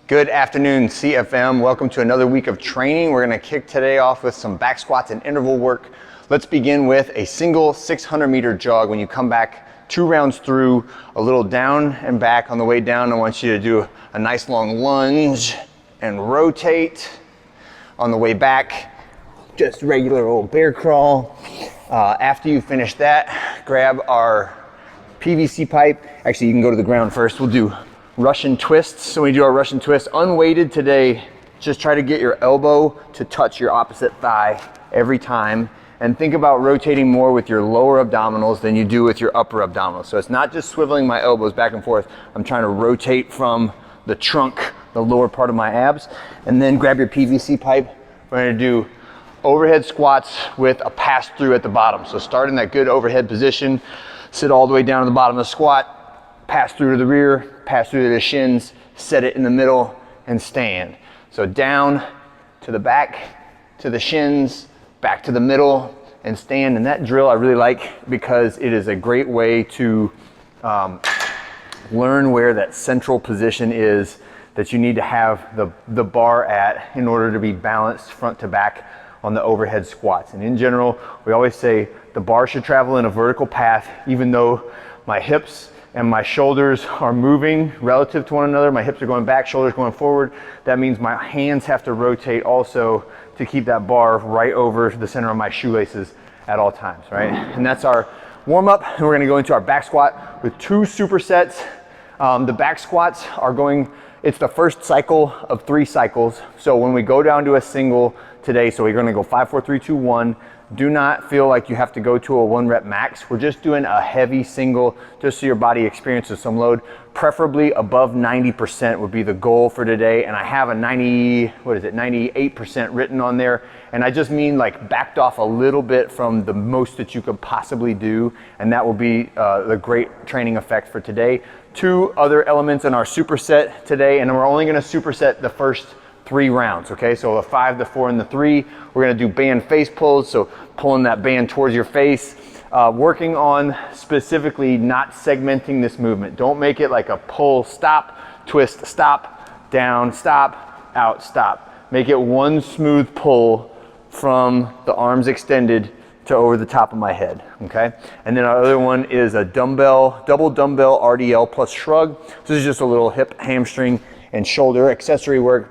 Good afternoon, CFM. Welcome to another week of training. We're gonna kick today off with some back squats and interval work. Let's begin with a single 600-meter jog. When you come back 2 rounds through, a little down and back. On the way down, I want you to do a nice long lunge and rotate. On the way back, just regular old bear crawl. After you finish that, grab our PVC pipe. Actually, you can go to the ground first. We'll do Russian twists. So when we do our Russian twist, unweighted today, just try to get your elbow to touch your opposite thigh every time. And think about rotating more with your lower abdominals than you do with your upper abdominals. So it's not just swiveling my elbows back and forth. I'm trying to rotate from the trunk, the lower part of my abs. And then grab your PVC pipe. We're gonna do overhead squats with a pass through at the bottom. So start in that good overhead position, sit all the way down to the bottom of the squat, pass through to the rear, pass through to the shins, set it in the middle, and stand. So down to the back, to the shins, back to the middle, and stand. And that drill I really like because it is a great way to learn where that central position is that you need to have the bar at in order to be balanced front to back on the overhead squats. And in general, we always say the bar should travel in a vertical path, even though my hips and my shoulders are moving relative to one another. My hips are going back, shoulders going forward. That means my hands have to rotate also to keep that bar right over the center of my shoelaces at all times, right? And that's our warm up. And we're gonna go into our back squat with 2 supersets. The back squats are it's the first cycle of 3 cycles. So when we go down to a single today, so we're gonna go 5, 4, 3, 2, 1. Do not feel like you have to go to a 1 rep max. We're just doing a heavy single just so your body experiences some load. Preferably above 90% would be the goal for today. And I have a 98% written on there. And I just mean like backed off a little bit from the most that you could possibly do. And that will be the great training effect for today. 2 other elements in our superset today, and we're only gonna superset the first 3 rounds, okay? So the 5, the 4, and the 3. We're gonna do band face pulls, so pulling that band towards your face. Working on specifically not segmenting this movement. Don't make it like a pull, stop, twist, stop, down, stop, out, stop. Make it one smooth pull from the arms extended to over the top of my head, okay? And then our other one is a double dumbbell RDL plus shrug. This is just a little hip, hamstring, and shoulder accessory work.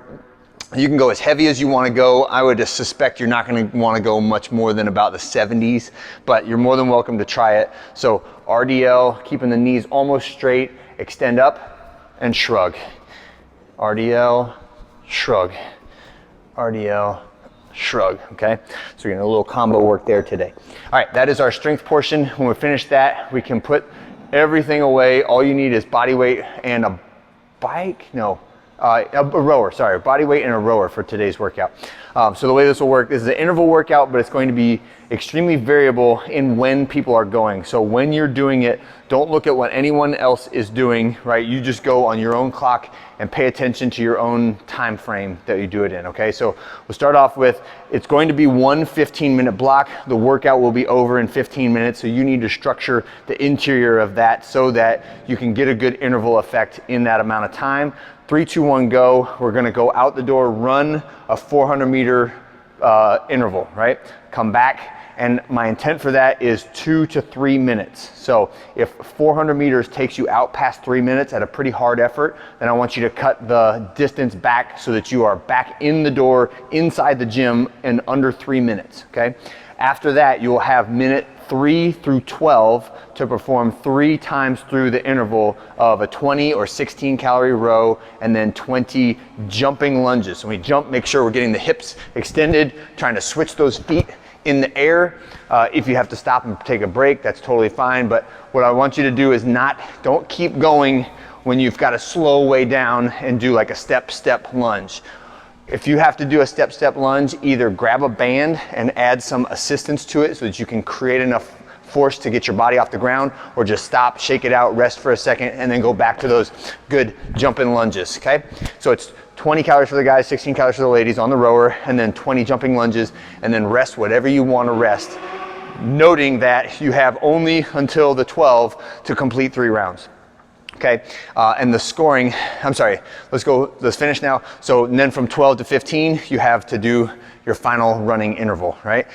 You can go as heavy as you want to go. I would just suspect you're not going to want to go much more than about the 70s, but you're more than welcome to try it. So RDL, keeping the knees almost straight, extend up and shrug. RDL, shrug. RDL, shrug, okay? So we're getting a little combo work there today. All right, that is our strength portion. When we finish that, we can put everything away. All you need is body weight and a rower, sorry, body weight and a rower for today's workout. So the way this will work, this is an interval workout, but it's going to be extremely variable in when people are going. So when you're doing it, don't look at what anyone else is doing, right? You just go on your own clock and pay attention to your own time frame that you do it in, okay? So we'll start off with, it's going to be 1 15-minute block. The workout will be over in 15 minutes, so you need to structure the interior of that so that you can get a good interval effect in that amount of time. 3, 2, 1, go. We're gonna go out the door, run a 400-meter interval, right? Come back, and my intent for that is 2 to 3 minutes. So if 400 meters takes you out past 3 minutes at a pretty hard effort, then I want you to cut the distance back so that you are back in the door, inside the gym in under 3 minutes, okay? After that, you will have minute 3 through 12 to perform 3 times through the interval of a 20 or 16 calorie row and then 20 jumping lunges. So when we jump, make sure we're getting the hips extended, trying to switch those feet in the air. If you have to stop and take a break, that's totally fine. But what I want you to do is don't keep going when you've got to slow way down and do like a step lunge. If you have to do a step lunge, either grab a band and add some assistance to it so that you can create enough force to get your body off the ground, or just stop, shake it out, rest for a second, and then go back to those good jumping lunges, okay? So it's 20 calories for the guys, 16 calories for the ladies on the rower, and then 20 jumping lunges, and then rest whatever you want to rest, noting that you have only until the 12 to complete 3 rounds. Okay, and the scoring, let's finish now. So and then from 12 to 15, you have to do your final running interval, right?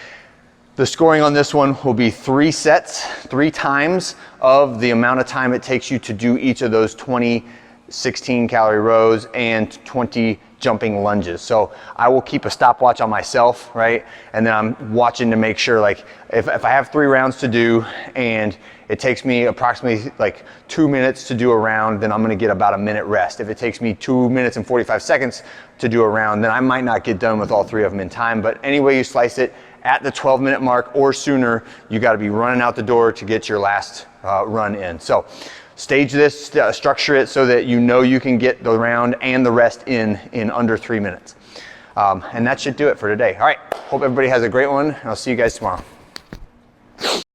The scoring on this one will be 3 sets, 3 times of the amount of time it takes you to do each of those 20 16-calorie rows and 20 jumping lunges. So I will keep a stopwatch on myself, right? And then I'm watching to make sure, like, if I have 3 rounds to do and it takes me approximately like 2 minutes to do a round, then I'm gonna get about a minute rest. If it takes me 2 minutes and 45 seconds to do a round, then I might not get done with all 3 of them in time. But any way you slice it, at the 12-minute mark or sooner, you gotta be running out the door to get your last run in. So stage this, structure it so that you know you can get the round and the rest in under 3 minutes. And that should do it for today. All right, hope everybody has a great one, and I'll see you guys tomorrow.